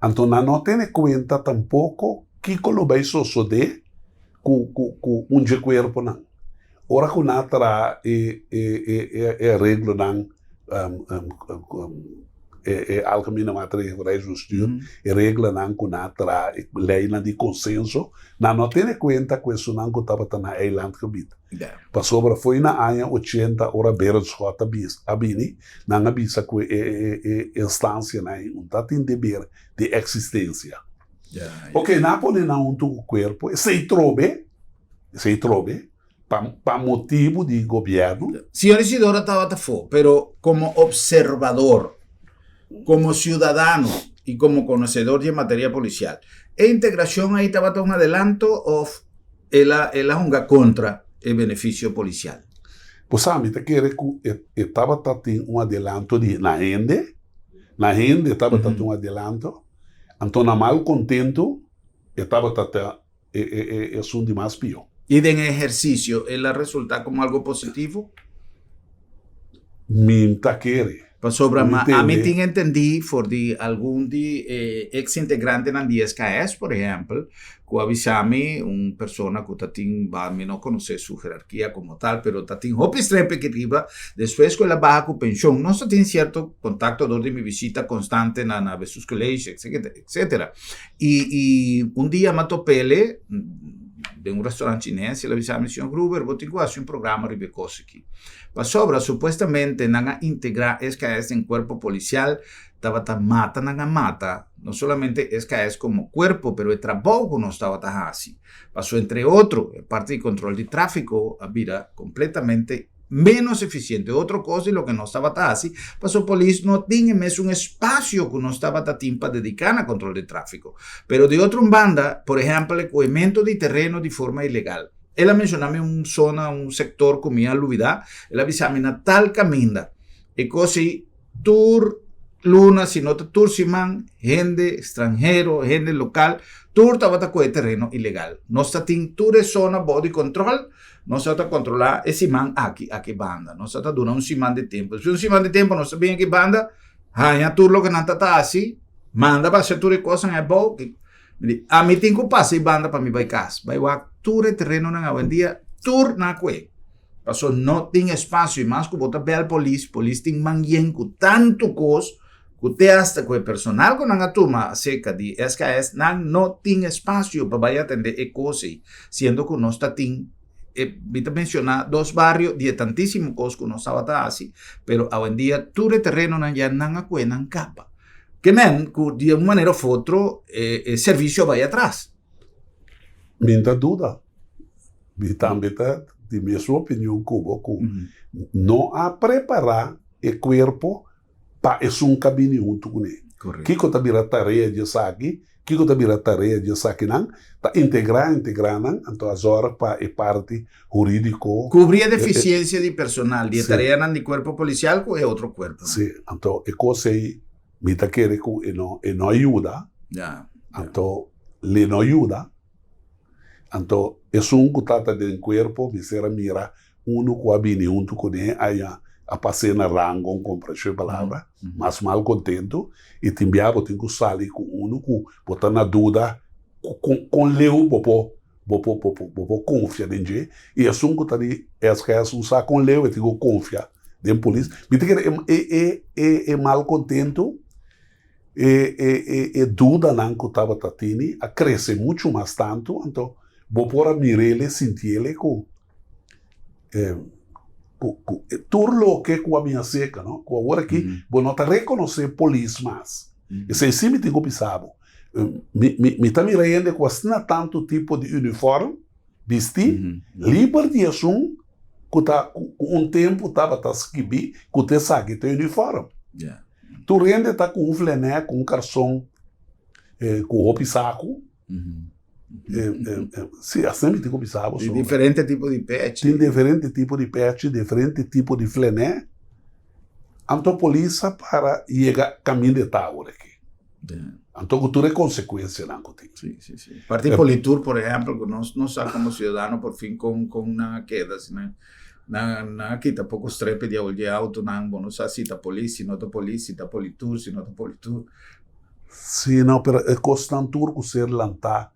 B: Então, não tem conta tampouco que como vai suceder com corpo não. Ora que não terá arreglo não algo que não matéria de justiça, regla não que não terá lei de consenso, não tem conta que isso não estava na island gebied. Para sobre foi na anos 80, ora Berenschot abini, não avisa que instância não tem dever de existência. Ok, Napoli não tem corpo, se trobe, para motivo de governo.
A: Señor Isidoro estaba fo, pero como observador, como ciudadano y como conocedor de materia policial, ¿e integración ahí estaba un adelanto o ela junga contra el beneficio policial?
B: Pues sabe, te quiere que estaba tendo un adelanto na gente estaba tendo un adelanto, então mal contento estaba tendo es un de más pior.
A: Y en ejercicio, ¿ela resulta como algo positivo?
B: Minta quiere.
A: Pues sobre a mí entendí por algún ex integrante en el SKS, por ejemplo, que avisame una persona que no conoce su jerarquía como tal, pero tiene hopis repetitiva, después con la baja con pensión, no tiene cierto contacto de mi visita constante en la Vesus College, etc. Y un día me topé de un restaurante chinés y le avisaba a Misión Gruber, botigo hace un programa ribecoso aquí. Pasobra, supuestamente, nanga integra SKS en cuerpo policial, estaba mata, no solamente SKS como cuerpo, pero el trabajo no estaba así. Pasó entre otro, parte de control de tráfico, vida completamente menos eficiente. Otra cosa y lo que no estaba así, pasó policía no tiene un espacio que no estaba para dedicar a control de tráfico. Pero de otra banda, por ejemplo, el coimiento de terreno de forma ilegal. Ela mencioname una zona, un sector con mi alubidad, ela avisame na tal caminda. E così, tur luna, si nota tur siman, gente extranjero, gente local, tur tabata con el terreno ilegal. No está tin tur zona body control, no se está controlar ese man aquí banda. No se está durando un simán de tiempo. Si un simán de tiempo no está bien aquí banda, ya tur lo que no está así, manda para hacer tur de cosas en el bow. A mí tengo pase y banda para mi casa. Vai tur terreno na avenida, tur na kwe. Pasó no tiene espacio y más que bota ve al polis tiene mangien con tanto cos, que te hasta que el personal con una turma acerca de SKS no tiene espacio para vaya a atender cosas, siendo que no está tin. Viste mencionar dos barrios de tantísimo cos que no estaba así, pero hoy en día tur terreno na ya na kwe na capa. Que de una manera u otra, el servicio vaya atrás.
B: Minta dúvida. E também de minha opinião, Cuba, não a preparar o corpo para um caminho junto com ele. Kiko está vira tarefa de saque, Kiko está vira tarefa de saque, não, está integrar, então as horas para a parte jurídico.
A: Cubrir a deficiência de personal, de tarefa de corpo policial com outro corpo.
B: Sim, então, é coisa aí, me está querendo que não ajuda, então, ele não ajuda. Então, é que trata de corpo, me será mira, que abine junto com ele, aí a passar na rango, compra essa palavra, mas mal contento, e também tem que sair com que botar na dúvida, com leu, bopo confia em ele, e é que está de, é usar com leu, e tem que confiar em polícia. Me tem que é mal contento, dúvida não que estava tatini, a crescer muito mais tanto, então, vou pôr mirele, sentir-lhe com turlo que com a minha seca, não? Com agora aqui, vou não reconhecer polícia mais. Isso aí sim me tem que pensar. Me está me reendo com assim tanto tipo de uniforme, vestir, liberdade que tá tempo estava escrito que te sabe que tem uniforme. Tu rende tá com flené, com calção, com roupa e saco. Sim, assim tem que pensar.
A: Tem diferente tipo de patch.
B: Tem diferente tipo de patch, diferente tipo de flené. Então, a polícia para chegar caminho de tal aqui. Então, tudo é consequência, não tem.
A: Sim. Parte Politur, por exemplo, que não sabe como cidadão, por fim, com uma queda, né? Aqui tá pouco strepe de olhar auto, não sabe se tá polícia, se não tá polícia, se tá Politur, se não tá Politur.
B: Sim, não, mas é constante que ser lançar.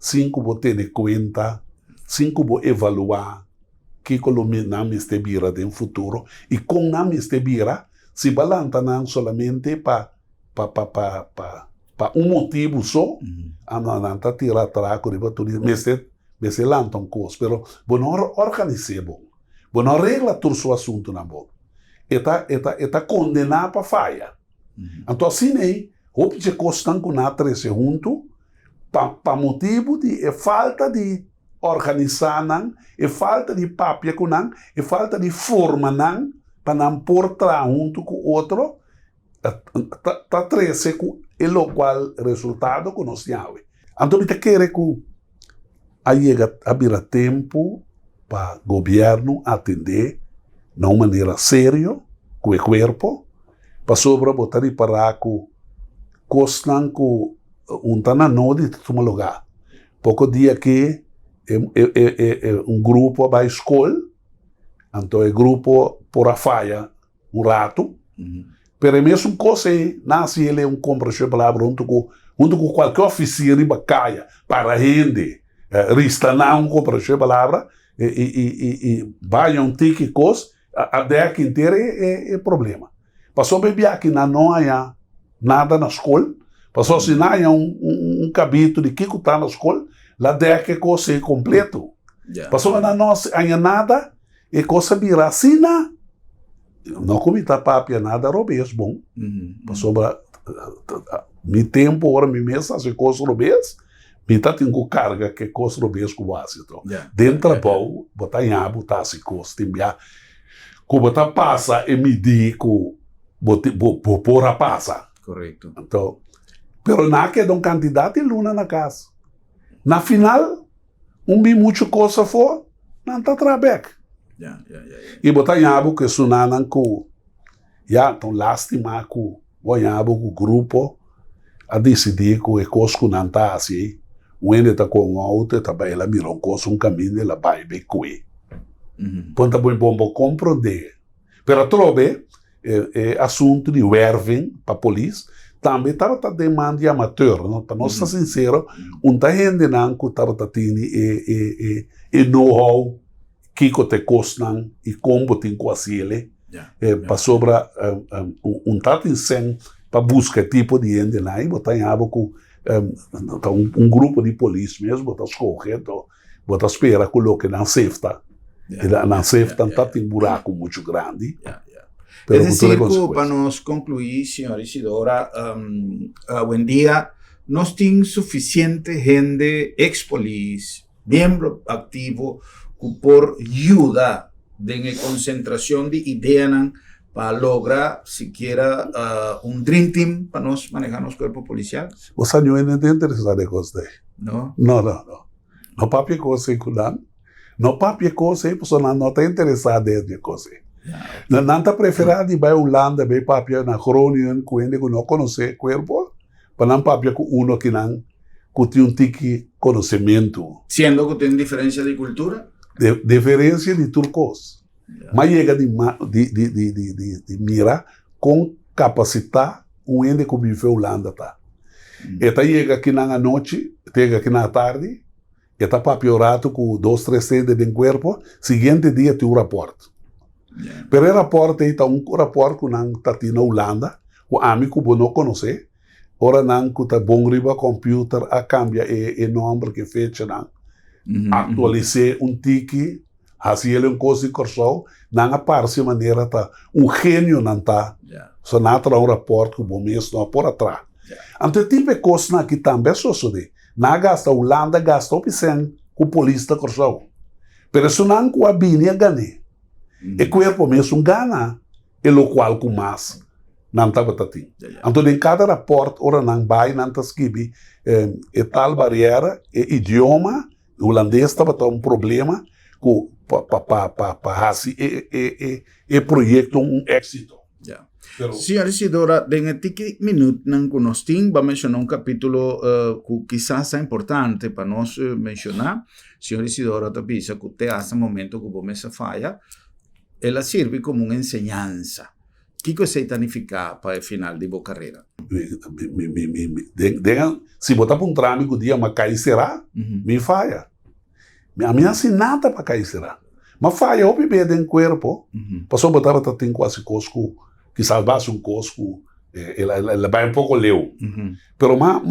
B: 5 vou ter conta, 5 vou evaluar que Colômbia não este vira no futuro e com não este vira se balanta não solamente para motivo só, não está tirar atrás com o turismo, mas se lançam coisas, pero não organizar bom, não regla todo o assunto na boa, está condenado para falha. Então assim aí, o que costam com a 13 junto para motivo de falta de organizar não, e falta de papel com não, e falta de forma não, para não portar junto com o outro, tá trece com o qual resultado que nós temos. Então, eu quero que haja tempo para o governo atender de uma maneira séria com o corpo, para sobre botar e parar com costas com tana de tomar lugar. Pouco dia que grupo vai à escola, então o grupo por a falha rato, pero mesmo coisa nasce ele compra palavra junto com qualquer oficina de bacaia para rende, rista não compra palavra e vai tique coisa, a década inteira é problema. Passou bem aqui não há nada na escola, passou se não há capítulo de que está na escola, lá década coisa é completo. Passou na nossa há nada e coisa vira assim não comita papia nada robês bom. Passou mi tempo ora mi mesa se coisa robês, mi tá tenho carga que coisa robês com base então. Dentro da pau botar em abo tá se coisa timbia. Como botar passa e medir com por a passa.
A: Correto.
B: Então, pero na que dão candidato e luna na casa. Na final, bi muito coisa for, não tá trabeca. E botar em abo que sunanan com então lástima com o abo com grupo a decidir que o coisa não tá assim. O ende tá com o outro, tá bem, ela mirou coisa caminho, ela vai bem com ele. Ponta bom compreender. Pero trobe assunto de werving para a polícia também estava demanda de amateur, não? Para nós ser sincero, tá gente não que estava tendo e know-how que te costam e como tem com ele para sobre tá tem para buscar tipo de gente lá e botar em abo com grupo de polícia mesmo, botar escorrer, botar espera coloque na safety. Na safety tem buraco muito grande.
A: Es decir, para nos concluir, señora Isidora, buen día, nos tiene suficiente gente ex-police, miembro activo, por ayuda en la concentración de ideas para lograr siquiera un dream team para nos manejar los cuerpos policiales.
B: O sea, no es interesante cosa.
A: No.
B: No papi cosa cuidado. No papi cosa, pues no está interesado en cosa. Não está preferado ir a Holanda, ver papel na Groningen, que não conhece o corpo, para não papel com que não tem tique conhecimento.
A: Sendo que tem diferença de cultura?
B: Diferença de turcos. Mas chega de mira com capacidade que vive a Holanda. Eta chega aqui na noite, chega aqui na tarde, eta papel rato com 2, 3 centes de corpo, seguinte dia tem rapporto. Pero o rapporto é rapporto que não está na Holanda, o amigo que não conhece, ora não que está bom riba computer a cambia o nome que fecha não, atualizar tique, assim ele coisa de corso, não aparece de maneira tá gênio não tá, só não tra rapporto que bom mesmo não por atrás. Então tipo de coisa que também sucede, não gasta Holanda gasta opção com polícia corso, pero se não com a binia ganhe. E corpo mesmo gana, e o qual com mais não estava tati. Então, em cada rapporto, ora não vai, não está escrito, tal barreira, idioma, o holandês estava tendo problema com para e projeto êxito.
A: Senhora Isidora, neste minuto que nós temos, vamos mencionar capítulo que quizás é importante para nós mencionar. Senhora Isidora, também, que até esse momento que vamos falhar, ela serve como uma enseñanza. O que você significa para o final de sua carreira?
B: Se botar para trâmite o dia, mas cair será, me falha. A minha assim nada para cair será. Mas falha, o bebê dentro do corpo, passou a botar para ter quase cosco, que salvasse cosco, ela vai pouco leu. Pero mas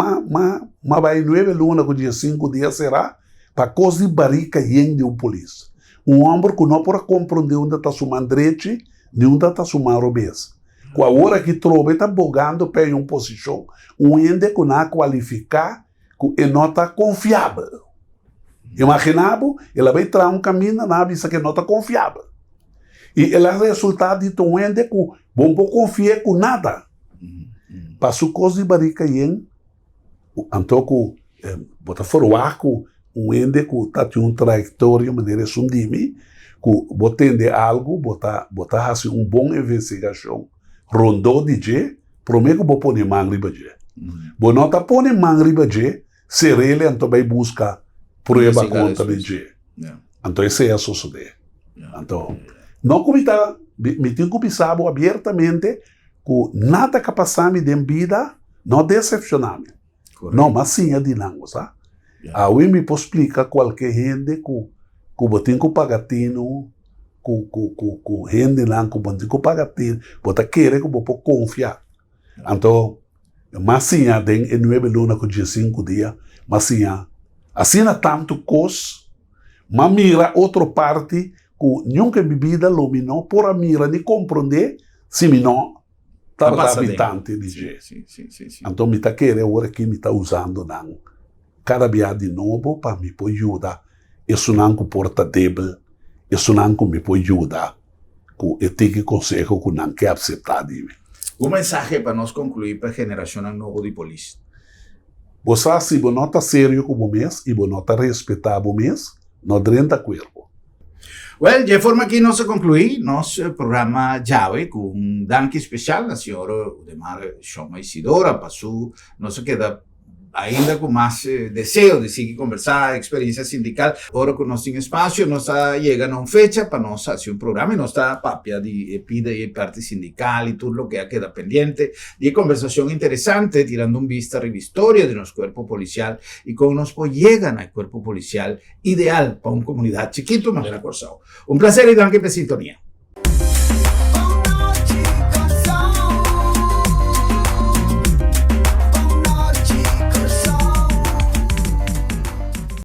B: vai 9 lunas, com dia 5 dias será, para coisa de barrica e de polícia. Homem que não pode compreender onde está sua direita, nem onde está sua robês. Com a hora que trova, está bogando para uma posição, ende que não qualificar, que não está confiável. Imaginava, ela vai entrar um caminho na vista que não está confiável. E ela resultado de um ende que bom confia com nada. Passou coisa de barica em então que bota forward com um ende que está de trajetória maneira sundimi que bota entender algo, bota fazer bom investigação, rondou de je, prometo que vou pôr mão riba je. Bom não tá pôr mão riba je, ser ele então vai buscar prova contra de je. Então esse é a sociedade. Então não como está, me tenho que pensar abertamente que nada que passar me dem vida não decepcionar-me. Não, mas sim é dinâmico, sabe? Aí me pode explicar qualquer gente que eu tenho que pagar tino, que gente lá que eu tenho que pagar tino, você quer que eu possa confiar. Então, mas sim, tem 9 lunas com 5 dias, mas sim, assim não tanto coisa, mas mira outra parte que nunca bebida lo não por a mira de compreender se me não está habitante de gente. Então me está querendo agora que me está usando não cada dia de novo para me pode ajudar. Isso não que porta débil, isso não que me pode ajudar. Que eu tenho que conseguir que não quer aceitar de mim.
A: Um mensagem para nós concluir para a geração nova de polícia.
B: Você se você não está sério com o mês e você não está respeitando o mês, não drenta cuerpo.
A: Well, de forma que nós concluí nosso programa Jave com danke especial à senhora Udemar Choma Isidora, passou, não queda ainda com mais desejo de seguir conversar, experiência sindical. Agora que nós temos espaço, nós chegando a uma fecha para nós fazer um programa e nós está papia de pida e parte sindical e tudo o que queda pendente de conversação interessante, tirando vista a história de nosso corpo policial e como nos llegan al cuerpo policial ideal para una comunidad chiquito, Manera Corsao. Un placer y danke por sintonía.